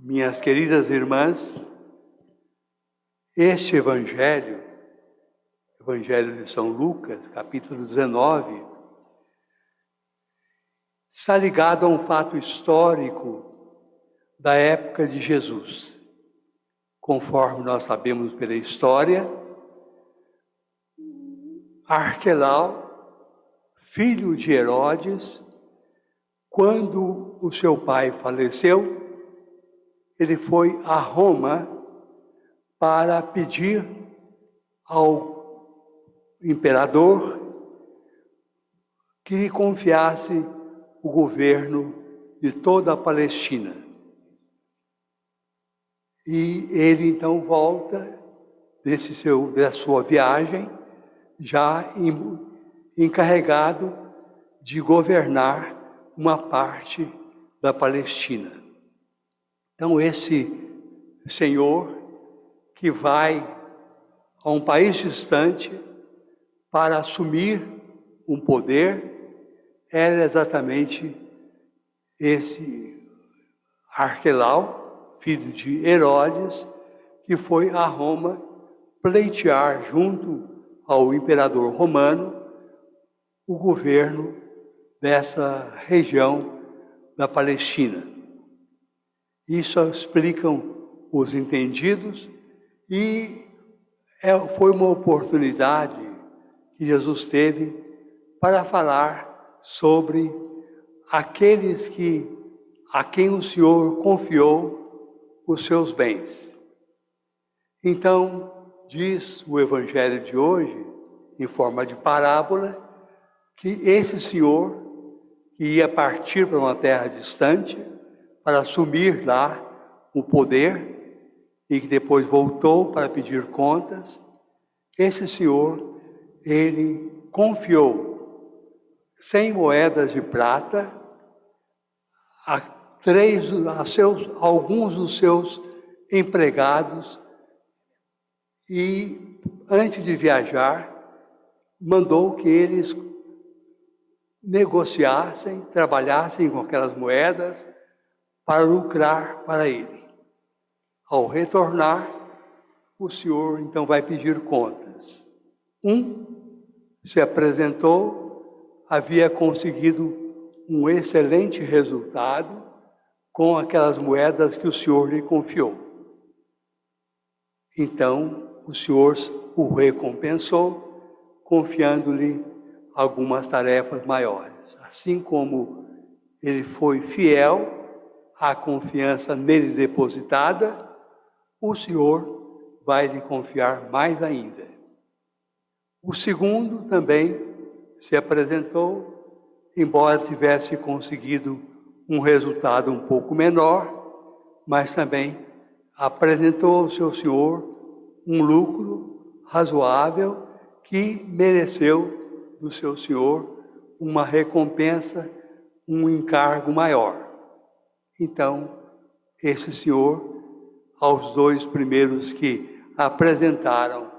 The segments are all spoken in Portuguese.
Minhas queridas irmãs, este Evangelho de São Lucas, capítulo 19, está ligado a um fato histórico da época de Jesus. Conforme nós sabemos pela história, Arquelau, filho de Herodes, quando o seu pai faleceu, ele foi a Roma para pedir ao imperador que lhe confiasse o governo de toda a Palestina. E ele então volta da sua viagem, já encarregado de governar uma parte da Palestina. Então esse senhor que vai a um país distante para assumir um poder, era exatamente esse Arquelau, filho de Herodes, que foi a Roma pleitear junto ao imperador romano o governo dessa região da Palestina. Isso explicam os entendidos e foi uma oportunidade que Jesus teve para falar sobre aqueles a quem o Senhor confiou os seus bens. Então, diz o Evangelho de hoje, em forma de parábola, que esse Senhor, que ia partir para uma terra distante, para assumir lá o poder, e que depois voltou para pedir contas, esse senhor, ele confiou 100 moedas de prata a alguns dos seus empregados, e antes de viajar, mandou que eles negociassem, trabalhassem com aquelas moedas para lucrar para ele. Ao retornar, o Senhor então vai pedir contas. Se apresentou, havia conseguido um excelente resultado com aquelas moedas que o Senhor lhe confiou. Então, o Senhor o recompensou, confiando-lhe algumas tarefas maiores. Assim como ele foi fiel à confiança nele depositada, o Senhor vai lhe confiar mais ainda. O segundo também se apresentou, embora tivesse conseguido um resultado um pouco menor, mas também apresentou ao seu Senhor um lucro razoável que mereceu do seu Senhor uma recompensa, um encargo maior. Então, esse senhor, aos dois primeiros que apresentaram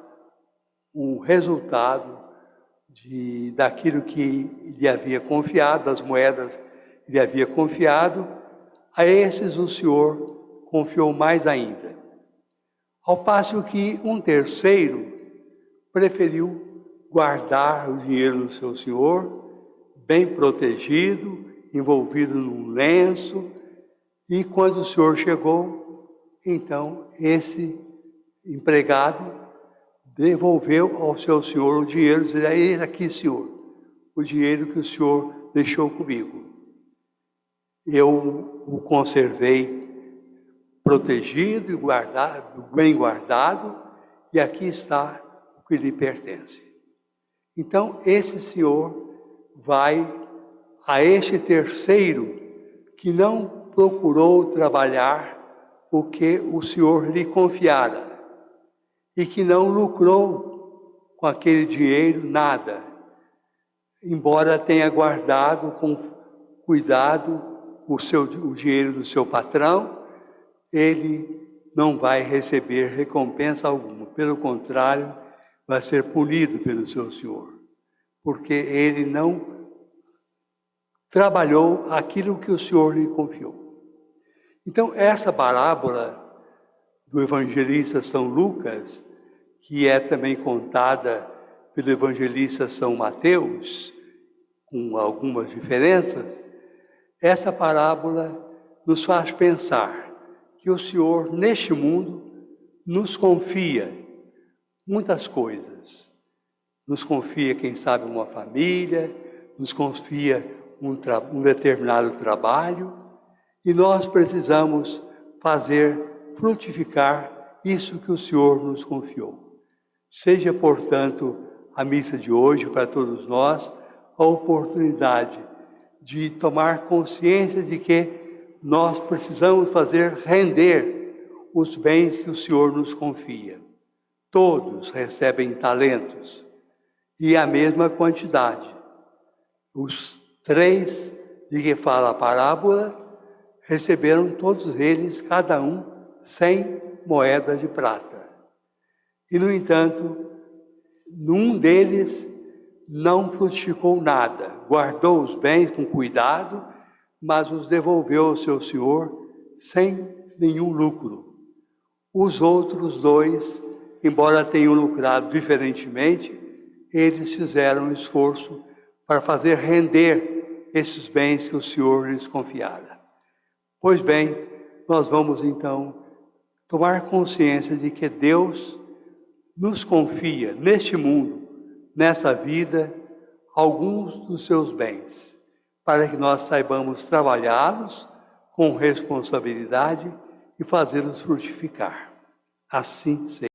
um resultado daquilo que lhe havia confiado, das moedas que lhe havia confiado, a esses o Senhor confiou mais ainda. Ao passo que um terceiro preferiu guardar o dinheiro do seu senhor, bem protegido, envolvido num lenço, e quando o senhor chegou, então esse empregado devolveu ao seu senhor o dinheiro, dizendo: "Eis aqui, senhor, o dinheiro que o senhor deixou comigo. Eu o conservei protegido e guardado, bem guardado, e aqui está o que lhe pertence." Então esse senhor vai a este terceiro que não procurou trabalhar o que o Senhor lhe confiara e que não lucrou com aquele dinheiro nada, embora tenha guardado com cuidado o dinheiro do seu patrão, ele não vai receber recompensa alguma, pelo contrário, vai ser punido pelo seu Senhor, porque ele não trabalhou aquilo que o Senhor lhe confiou. Então, essa parábola do evangelista São Lucas, que é também contada pelo evangelista São Mateus, com algumas diferenças, essa parábola nos faz pensar que o Senhor, neste mundo, nos confia muitas coisas. Nos confia, quem sabe, uma família, nos confia um determinado trabalho, e nós precisamos fazer frutificar isso que o Senhor nos confiou. Seja, portanto, a missa de hoje, para todos nós, a oportunidade de tomar consciência de que nós precisamos fazer render os bens que o Senhor nos confia. Todos recebem talentos, e a mesma quantidade. Os 3 de que fala a parábola receberam todos eles, cada um, 100 moedas de prata. E, no entanto, num deles não frutificou nada, guardou os bens com cuidado, mas os devolveu ao seu senhor sem nenhum lucro. Os outros 2, embora tenham lucrado diferentemente, eles fizeram um esforço para fazer render esses bens que o Senhor lhes confiara. Pois bem, nós vamos então tomar consciência de que Deus nos confia neste mundo, nessa vida, alguns dos seus bens, para que nós saibamos trabalhá-los com responsabilidade e fazê-los frutificar. Assim seja.